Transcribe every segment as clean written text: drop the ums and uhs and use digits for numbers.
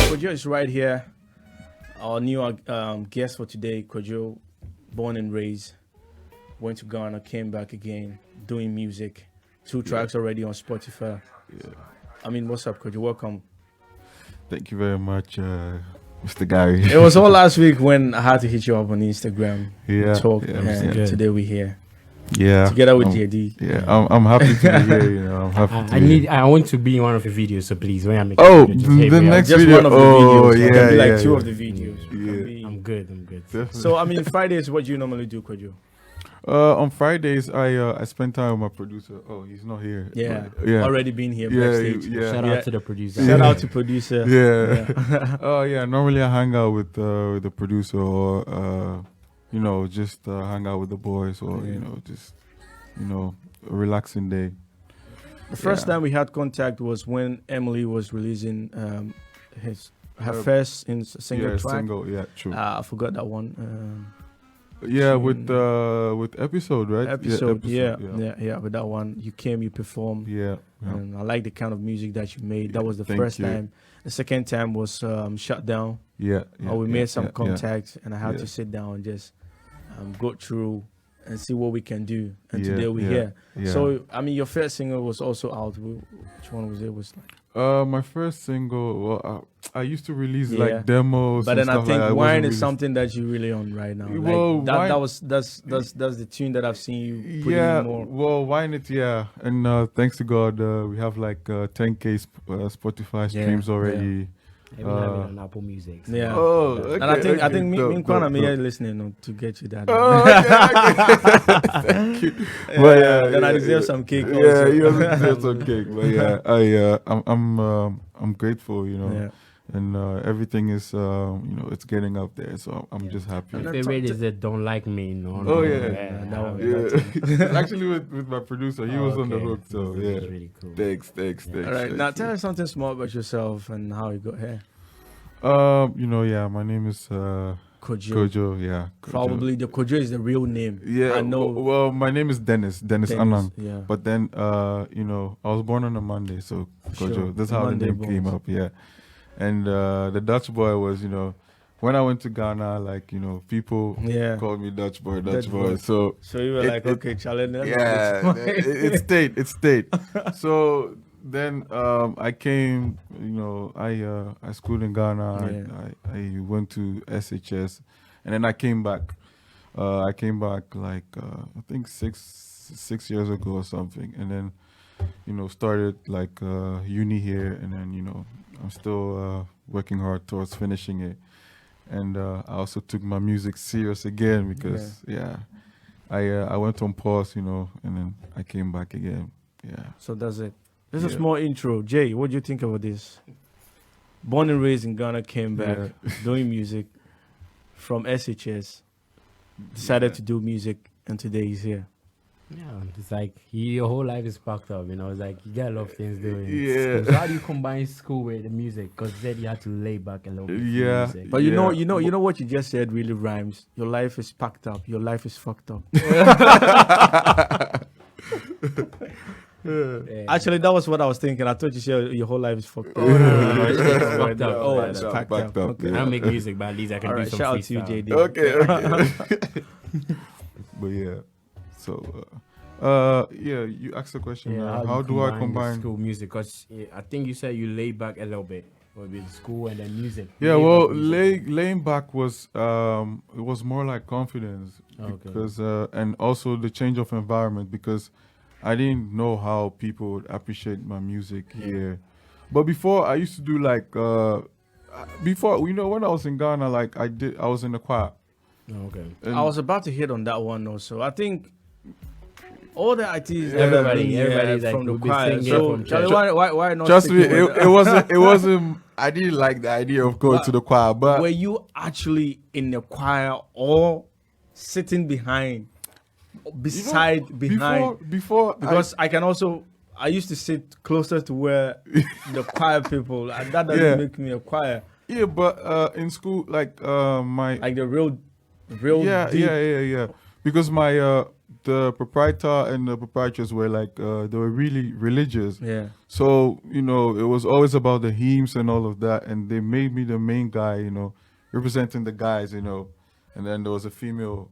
KOJO is right here. Our new guest for today, KOJO, born and raised, went to Ghana, came back again, doing music. 2 tracks already on Spotify. Yeah. I mean, what's up, KOJO? Welcome. Thank you very much, Mr. Gary. It was all last week when I had to hit you up on Instagram. Yeah. Talk. Yeah, And today we're here. Yeah. Together with JD. Yeah, I'm happy to be here. You know, I'm happy. I want to be in one of your videos, so please, when I make the next Just video. one of the Oh, videos. yeah, It can be like yeah, 2 yeah. of the videos. Yeah. I'm good. Definitely. So, I mean, Fridays, what do you normally do, KOJO? On Fridays, I spend time with my producer. Oh, he's not here. Yeah. But, yeah. Already been here Yeah, backstage. yeah. Shout out to the producer. Shout out to producer. Yeah. Oh, yeah. Normally, I hang out with the producer, or you know, just hang out with the boys, or you know, just a relaxing day. The first time we had contact was when Emily was releasing her first single track. Single. Yeah, true. I forgot that one. Yeah, with episode, right? Episode, yeah. With that one, you came, you performed. Yeah. And I like the kind of music that you made. That was the Thank first you. time. The second time was Shut Down. Yeah. We made some yeah. contact, and I had Yeah. to sit down and just go through and see what we can do. And Yeah, today we're yeah, here. yeah. So, I mean, your first single was also out. Which one was it? My first single. Well, I used to release Yeah. like demos. But and then I stuff think like that. Wine Wasn't is really- something that you're really on right now. Well, that's the tune that I've seen you put Yeah, in more. well, Wine it, yeah, and thanks to God, we have like 10K Spotify streams already. Even have it on Apple Music. So. Yeah. Oh, And I think okay, me dope, and Kwana dope, may dope. listening to get you that. Oh, okay. Thank you. But Then I deserve some cake. Yeah, also. you also deserve some cake. But yeah, I'm grateful, you know. Yeah. And everything is, it's getting up there, so I'm just happy. My favorite is that Don't Like Me. No, Oh, no, yeah. that one. Yeah. Actually, with my producer, he was on the okay. hook, so That's yeah. really cool. Thanks. All right, now tell us something small about yourself and how you got here. My name is KOJO. KOJO, yeah. KOJO. Probably the KOJO is the real name. Yeah, I know. Well, my name is Denis Annang. Yeah. But then, I was born on a Monday, so KOJO. Sure. That's how Monday the name came bones. up, yeah. And the Dutch boy was, when I went to Ghana, people Yeah. called me Dutch boy. boy. So So you were like, okay, challenge. yeah, it stayed. So then I came, I schooled in Ghana. I went to SHS, and then I came back. I came back like I think six years ago or something, and then started like uni here, and then I'm still working hard towards finishing it. And I also took my music serious again because I went on pause, and then I came back again. Yeah. So that's it. This is a Yeah. small intro. Jay, what do you think about this? Born and raised in Ghana, came back doing music from SHS, decided to do music, and today he's here. Yeah, it's like your whole life is packed up, It's like you got a lot of things doing. Yeah. So how do you combine school with the music? Because then you had to lay back a little bit. for Yeah. music. But you Yeah. know what you just said really rhymes. Your life is packed up. Your life is fucked up. Yeah. Actually, that was what I was thinking. I thought you said your whole life is fucked up. It's fucked up. Oh, Packed it's up, packed packed up. up, Okay. I don't make music, but at least I can All do right, some shout out to you, freestyle. JD. Okay. But yeah, so you asked the question. Yeah, How do I the combine? school music? Because I think you said you lay back a little bit with school and then music. Yeah, Lay well, back music. laying back was it was more like confidence Okay. because and also the change of environment because I didn't know how people would appreciate my music here. But before I used to do like when I was in Ghana, like I was in the choir. Oh, okay. And I was about to hit on that one also. I think all the ITs, everybody's like, from the we'll be choir. singing So, from Charlie, church. why not? trust me, sticking with it wasn't. I didn't like the idea of going to the choir, but Were you actually in the choir or sitting behind, behind? before Because I used to sit closer to where the choir people, and that doesn't Yeah. make me a choir. yeah, but in school, like my Like the real yeah, deep. yeah. Because my the proprietor and the proprietress were like they were really religious. Yeah. So it was always about the hymns and all of that, and they made me the main guy, representing the guys, and then there was a female,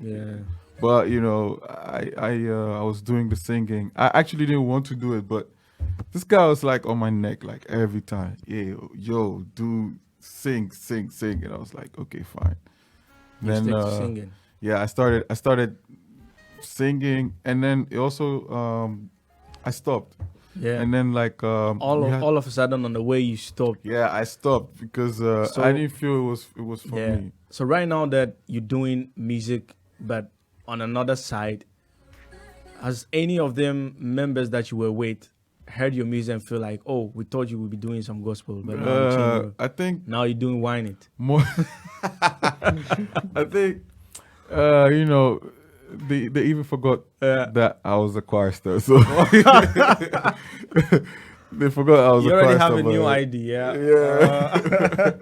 Yeah. But I was doing the singing. I actually didn't want to do it, but this guy was like on my neck like every time. Yeah, yo, dude, sing, and I was like, okay, fine. You stick to singing. Yeah, I started singing, and then it also I stopped. Yeah. And then like all of a sudden on the way you stopped. yeah, I stopped because So- I didn't feel it was for Yeah. me. So right now that you're doing music, but on another side, has any of them members that you were with heard your music and feel like, oh, we thought you would be doing some gospel, but now, you changed I think now you're doing Wine It. more. I think they even forgot that I was a choir star. So they forgot I was You a already choir have star. a new but- idea. Yeah.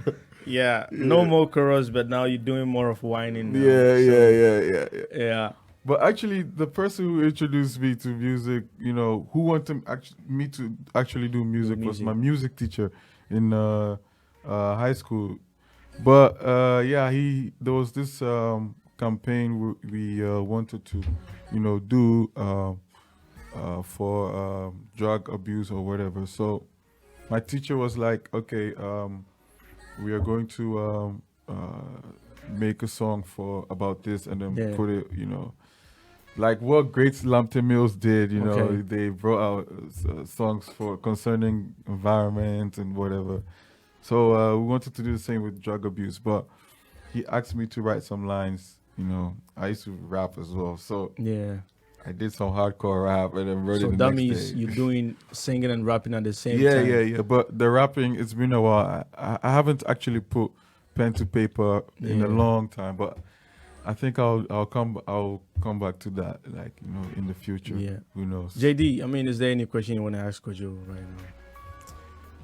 Yeah. No more chorus, but now you're doing more of whining. Now. Yeah. Yeah. But actually, the person who introduced me to music, who wanted me to actually do music was my music teacher in high school. But there was this campaign we wanted to, do for drug abuse or whatever. So my teacher was like, okay, we are going to make a song about this and then put it, like what Great Lampton Mills did, Okay. they brought out songs concerning environment and whatever. So we wanted to do the same with drug abuse, but he asked me to write some lines. I used to rap as well, so Yeah. I did some hardcore rap and then wrote So it the that next means day. you're doing singing and rapping at the same Yeah, time. yeah. But the rapping, it's been a while. I haven't actually put pen to paper in a Yeah. long time, but I think I'll come back to that, like in the future. Yeah. Who knows? JD, I mean, is there any question you want to ask Kojo right now?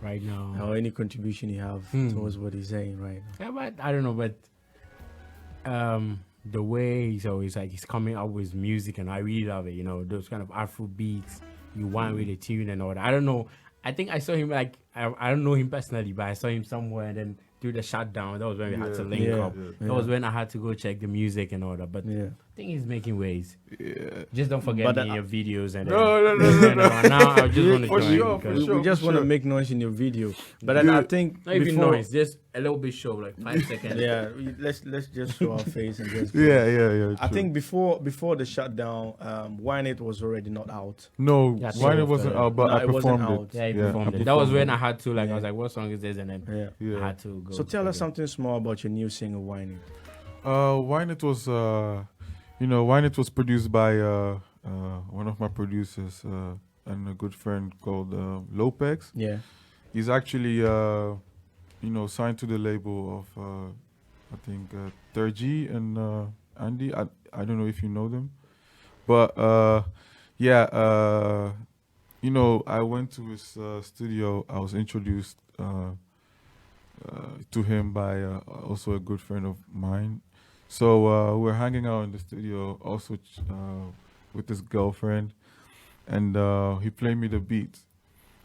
Right now. Or any contribution you have towards what he's saying right now? Yeah, but I don't know, but the way he's always like he's coming up with music, and I really love it. Those kind of Afro beats, you whine with a tune and all that. I don't know. I think I saw him like I don't know him personally, but I saw him somewhere, and then through the shutdown, that was when we had to link up. Yeah. That was when I had to go check the music and all that. But Yeah. I think he's making waves. Yeah. Just don't forget But, me in your videos and No. Now I just want to For join sure, because for We just want to sure. make noise in your video. But then I think not even before, noise, just a little bit show, like 5 seconds. yeah, let's just show our face and just Yeah. I true. think before the shutdown, Wine It was already not out. No, Yeah, Wine so It wasn't the- out, but No, I it wasn't performed out. it. Yeah, he I performed it. That was performed when it. I had to I Yeah. was like, what song is this? And then Yeah. Yeah. I had to go. So tell us check it. something small about your new single, Wine It. Wine It was, Wine It was produced by one of my producers and a good friend called Lopex. Yeah. He's actually, signed to the label of, I think, Terji and Andy. I don't know if you know them, but I went to his studio. I was introduced to him by also a good friend of mine. So we're hanging out in the studio also with his girlfriend, and he played me the beats,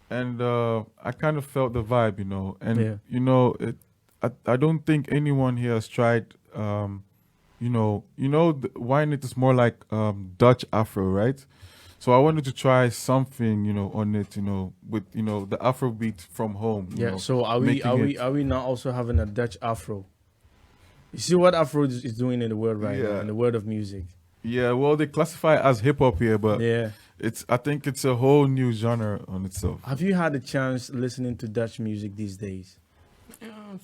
and I kind of felt the vibe, and I don't think anyone here has tried, Wine It is more like Dutch Afro, right? So I wanted to try something, on it, with the Afrobeat from home. Yeah. So are we now also having a Dutch Afro? You see what Afro is doing in the world right now, Yeah. in the world of music. Yeah, well, they classify it as hip hop here, but Yeah. I think it's a whole new genre on itself. Have you had a chance listening to Dutch music these days?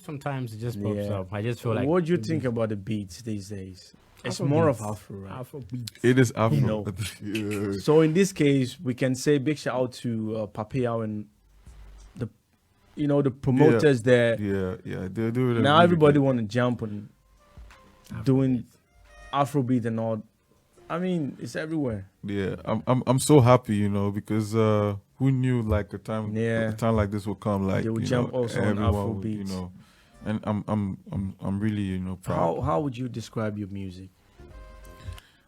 Sometimes it just pops Yeah. up. I just feel like What do you think about the beats these days? It's Afro more beats. of Afro, right? Afrobeat. It is Afro. know. Yeah. So in this case, we can say big shout out to Papaya and the promoters there. Yeah, they're doing it. Now really everybody good. want to jump on doing Afrobeat and all. I mean, it's everywhere. Yeah, I'm so happy, because who knew like a time like this would come, like They would jump also on everyone would, Afrobeat. and I'm really proud. How would you describe your music?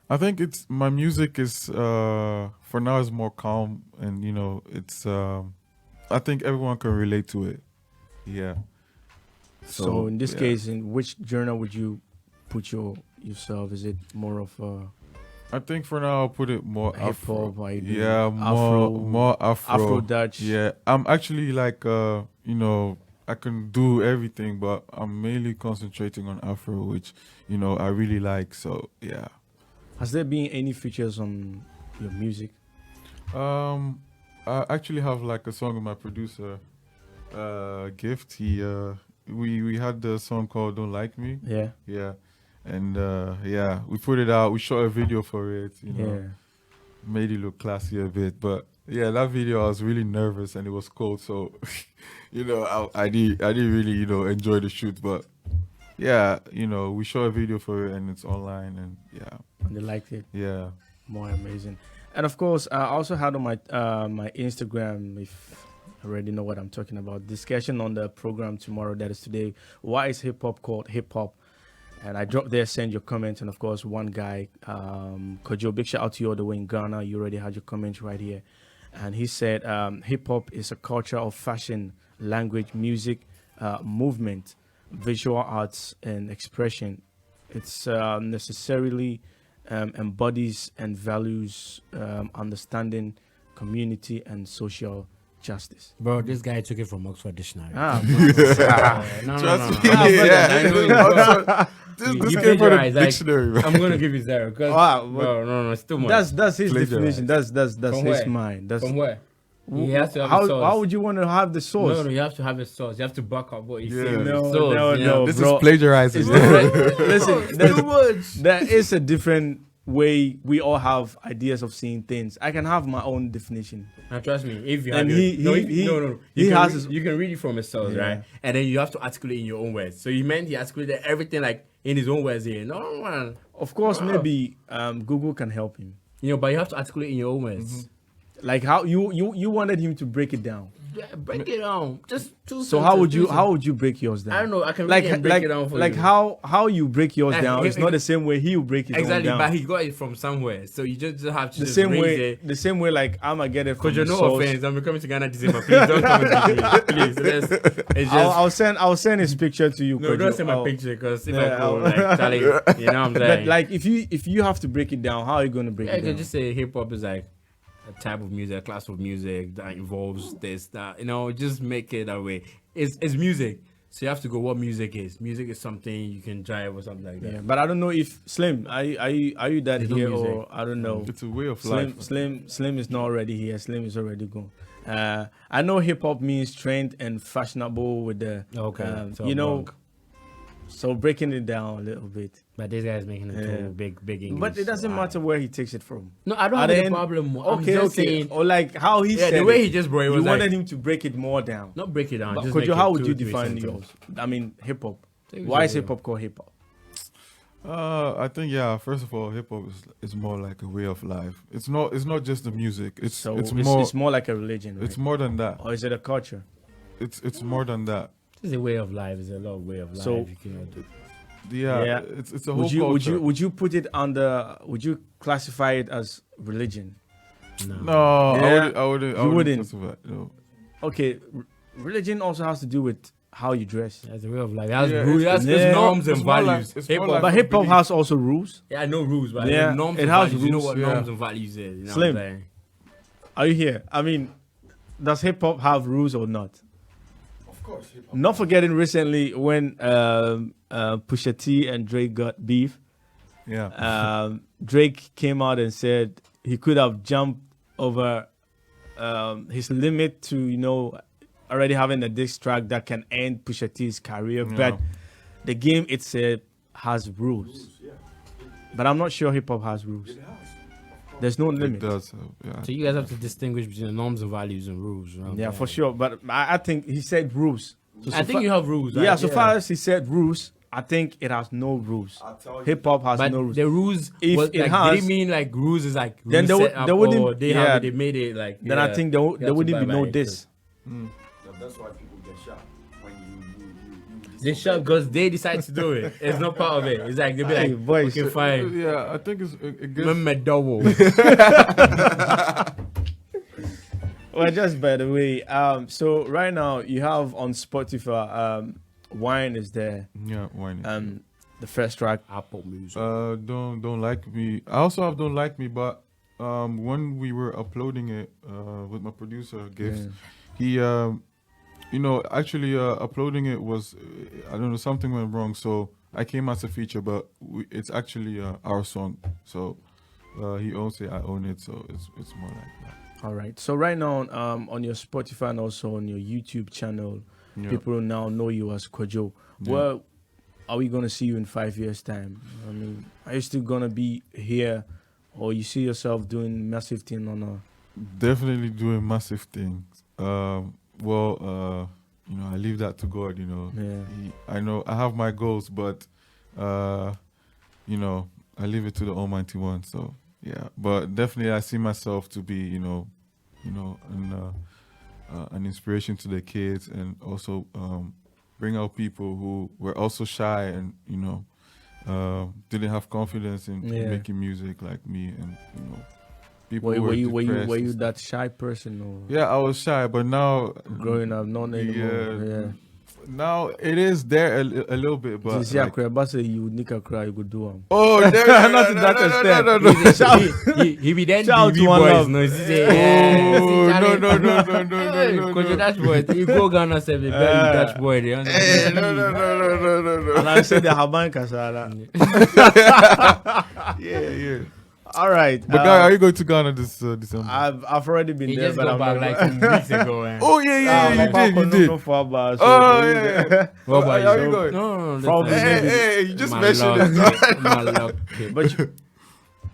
I think it's my music is for now is more calm, and it's I think everyone can relate to it. Yeah. So in this yeah. case, in which genre would you put yourself? Is it more of I think for now I'll put it more hip Afro. hop? Yeah, more Afro. Afro Dutch. Yeah, I'm actually like I can do everything, but I'm mainly concentrating on Afro, which I really like. So yeah. Has there been any features on your music? I actually have like a song with my producer, Gift. He we had the song called "Don't Like Me." Yeah. Yeah, and yeah, we put it out. We shot a video for it. Yeah. Made it look classy a bit, but yeah, that video I was really nervous and it was cold, so I didn't really enjoy the shoot, but yeah, we shot a video for it and it's online, and yeah, And they liked it. yeah. More amazing. And of course, I also had on my my Instagram, if you already know what I'm talking about, discussion on the program tomorrow, that is today. Why is hip hop called hip hop? And I dropped there, send your comments. And of course, one guy, Kojo, big shout out to you all the way in Ghana. You already had your comments right here. And he said, hip hop is a culture of fashion, language, music, movement, visual arts, and expression. It's necessarily embodies and values understanding, community, and social justice. Bro, this guy took it from Oxford Dictionary. No. Trust me. Yeah. This You came from the plagiarize, like, dictionary, man. I'm gonna give you 0. Cause, Wow, bro, no, it's too much. That's his Plagiarize. definition. That's From his where? mind. That's From where? He has to have a how source. would you want to have the source? No, you have to have a source. You have to back up what you Yeah. say. with No, source, no, you know? no. This bro. is plagiarizing. It's bro. different. Listen, It's there's- too much. there is a different way we all have ideas of seeing things. I can have my own definition. Now trust me, if you And have he- no, he you can has read, his- you can read it from a source, Yeah. right? And then you have to articulate in your own words. So you meant he articulated everything like in his own words here. No man, Of course, Wow. maybe Google can help him. but you have to articulate in your own words. Like how you wanted him to break it down. Yeah, break it down. Just two. So how would you break yours down? I don't know. I can Like really break it down for like you. how you break yours Like, down he- is not the same way he will break his Exactly, own but down. he got it from somewhere. So you just have to The just same raise way, it. the same way, like I'ma get it from Because you're the no source. offense, I'm coming to Ghana December. Please don't come and visit me. Please, it's just I'll send his picture to you. no. Kojo. Don't send my I'll- picture because if Yeah, I go I'll- like Charlie, you know what I'm But saying. like if you have to break it down, how are you gonna break Yeah, it you down? can just say hip hop is like a type of music, a class of music that involves this, that, just make it that way. It's music. So you have to go what music is. Music is something you can drive or something like that. Yeah, but I don't know if Slim, are you that There's no here music. or I don't know. It's a way of Slim, life. Slim is not already here. Slim is already gone. I know hip hop means trend and fashionable with the Okay, so wrong. so breaking it down a little bit. But this guy is making it Yeah. too big English. But it doesn't so matter where he takes it from. No, I don't At have the any end- problem. I'm Okay, just okay. saying. Or like how he Yeah, said the way it, he just brought it you was like wanted him to break it more down. not break it down. But Just Kojo, make it how would you 2-3 define sentences. yours? I mean, hip hop. Say it Why was is a hip hop called hip hop? I think first of all, hip hop is more like a way of life. It's not just the music. It's So it's it's more more like a religion, right? it's more than that. Or is it a culture? It's more than that. It's a way of life. It's a lot of way of life. So- you cannot do. Yeah, Yeah. it's a whole Would culture. you put it under? Would you classify it as religion? No, Yeah. I wouldn't. You wouldn't. Classify it, no. Okay, religion also has to do with how you dress. That's a way of life. It has Yeah, rules. It it's- has it's more- norms and it's more like- values. it's Hip more hop. like- But hip hop belief. has also rules. Yeah, I know rules, but Yeah, norms it and has values. You know rules, what yeah. norms and values is. You know Slim. what I'm saying? Are you here? I mean, does hip hop have rules or not? Of course, hip Not forgetting recently when Pusha T and Drake got beef. Yeah. Drake came out and said he could have jumped over his limit to already having a diss track that can end Pusha T's career, but the game itself has rules. But I'm not sure hip hop has rules. There's no It limit. does. Yeah. So you guys have to distinguish between the norms and values and rules. You know what I'm Yeah, saying? for sure. But I think he said rules. So I think you have rules. Right? Yeah, so far as he said rules, I think it has no rules. Hip hop has But no rules. the rules, If was, it like, has- did it mean like rules is like rules Then there would- set up there wouldn't- or they yeah. have they made it like Then I think there you have wouldn't to be buy no by it, diss. That's why people get shot when you They shut because they decide to do it. It's not part of it. It's like they'll be Hey, like, boys. okay, fine. Yeah, I think it gets. Remember double. Well, just by the way, so right now you have on Spotify, Wine is there. Yeah, why not? The first track. Apple Music. Don't like me. I also have Don't Like Me, but when we were uploading it with my producer Gibbs, he you know, actually uploading it was I don't know, something went wrong, so I came as a feature, but it's actually our song. So he owns it, I own it, so it's more like that. All right. So right now, on your Spotify and also on your YouTube channel, people now know you as KOJO. Where are we gonna see you in 5 years' time? I mean, are you still gonna be here, or you see yourself doing massive thing on a? Definitely doing massive things. Well, you know, I leave that to God. You know, I know I have my goals, but you know, I leave it to the Almighty One. So yeah, but definitely I see myself to be, you know, an inspiration to the kids, and also bring out people who were also shy and, you know, didn't have confidence in making music like me, and, you know, people were you depressed. that shy person, or? Yeah, I was shy, but now Growing up, not anymore. now it is there a little bit, but Since like, you nick a cry, you could do them. oh, Not to that extent. He be then Shout BB to one boys. love. No, he say, no, KOJO Dutch boy. You go Ghana, say the very Dutch boy. They no. And I said the Haban Kasala. Yeah. All right. But guy, are you going to Ghana this December? I've already been He there, just but got I'm back not. like 2 weeks ago. Oh yeah, you did. No for Abba, so Oh you yeah. there. What about How you? you going? No. Probably. Hey, you just My mentioned luck, it. my luck. But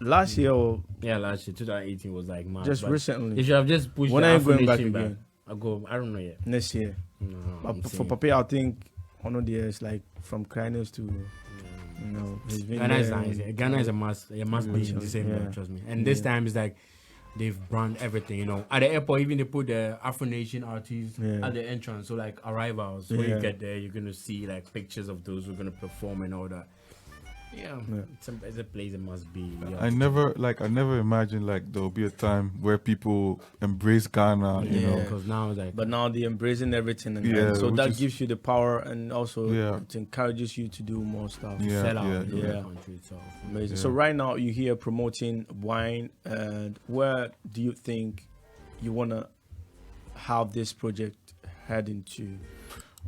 last year, or Yeah, last year, 2018 was like mad. just but recently, They should have just pushed when the are you Afro going back Nation again? I don't know yet. Next year. No, But I'm for saying. Papi, I think one of the years, like from kindness to, you know, he's been Ghana is there nice. and- Ghana is a must be in the same Yeah. way, trust me. And this time it's like they've brand everything, you know. At the airport, even they put the Afro Nation artists at the entrance. So like arrivals, when you get there, you're gonna see like pictures of those who are gonna perform and all that. Yeah. It's a place it must be. Yeah. I never imagined like there'll be a time where people embrace Ghana, you know. Because now it's like But now they're embracing everything, and so which that is- gives you the power, and also Yeah. it encourages you to do more stuff. sell out yeah, in yeah. the country itself. Amazing. Yeah. So right now you're here promoting Wine, and where do you think you wanna have this project head into?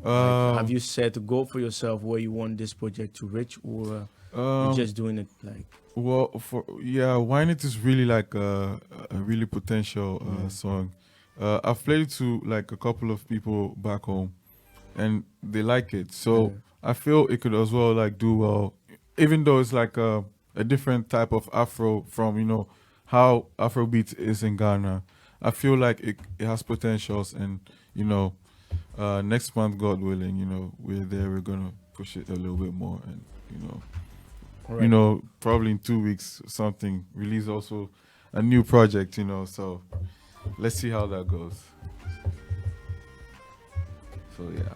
Like, have you set a goal for yourself where you want this project to reach, or you're just doing it like? Well, Wine It is really like a really potential song. I've played it to like a couple of people back home, and they like it. So I feel it could as well like do well, even though it's like a different type of Afro from, you know, how Afrobeat is in Ghana. I feel like it has potentials, and, you know, next month, God willing, you know, we're gonna push it a little bit more, and, you know. Right. You know, probably in 2 weeks, something release also a new project, you know. So let's see how that goes. So yeah.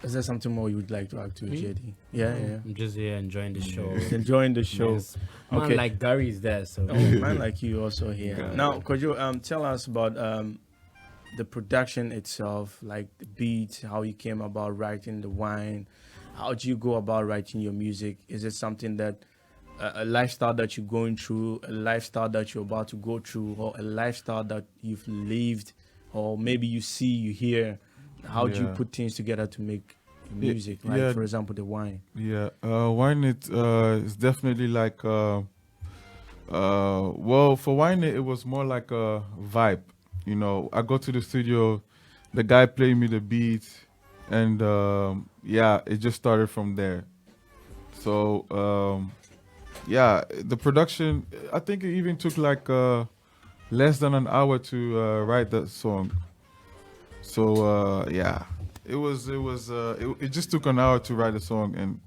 Is there something more you would like to add to it, JD? Yeah. I'm just here enjoying the show. Enjoying the show. Yes. Man, Okay. like Gary is there, so Oh, man like you also here. Yeah. Now, KOJO, tell us about the production itself, like the beats, how you came about writing the Wine. How do you go about writing your music? Is it something that a lifestyle that you're going through, a lifestyle that you're about to go through, or a lifestyle that you've lived, or maybe you see, you hear? How do you Yeah. put things together to make music? Like, yeah. for example, the Wine. Yeah, Wine It is definitely like, well, for Wine It was more like a vibe. You know, I go to the studio, the guy played me the beat, and it just started from there. So, the production, I think it even took like less than an hour to write that song. So, it just took an hour to write a song, and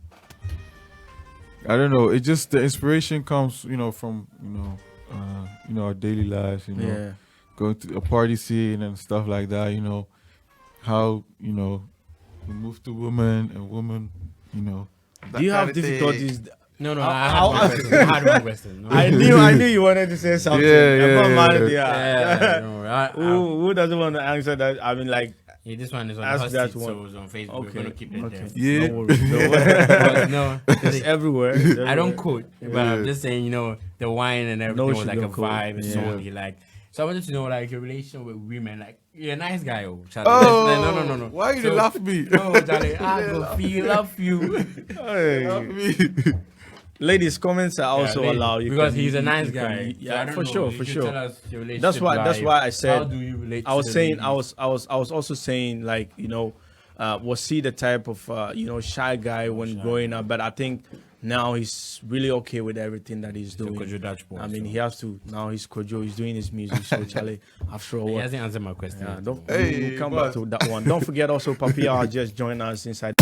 I don't know. It just, the inspiration comes, you know, from our daily lives, you know, going to a party scene and stuff like that. You know, how we moved to women and women, you know. Do you have kind of thing. difficulties? No, I had one question. I had one question. No. I knew you wanted to say something. Yeah, Who doesn't want to answer that? I mean, like, yeah, this one is on ask the that seat, one. so it's on Facebook. Okay. We're gonna keep it there. Yeah. No worries, no worries. But no, It's everywhere. It's I don't everywhere. quote, but I'm just saying, you know, the wine and everything was like a sugarcoat. vibe, Yeah. solely like. So I wanted to know, like, your relation with women. Like, you're a nice guy, Charlie. Oh, No. Why you So- laugh at me? No, Charlie, I go feel love you. Hey. Laugh at me. Ladies, comments are also Yeah, allowed. You because can- he's a you nice can- guy. So I Yeah, don't for know, sure, you for should sure. tell us your That's why. That's relationship why I life. said. How do you relate? I was to the saying. I ladies? was also saying, like, you know, was he the type of you know, shy guy when growing up? But I think now he's really okay with everything that he's The doing. KOJO Dutch boy, I mean, so. he has to now. He's KOJO. He's doing his music. So Charlie, after a He while. hasn't answered my question. Yeah, yet. don't Hey, we'll come boss. back to that one. Don't forget also Papia just joined us inside.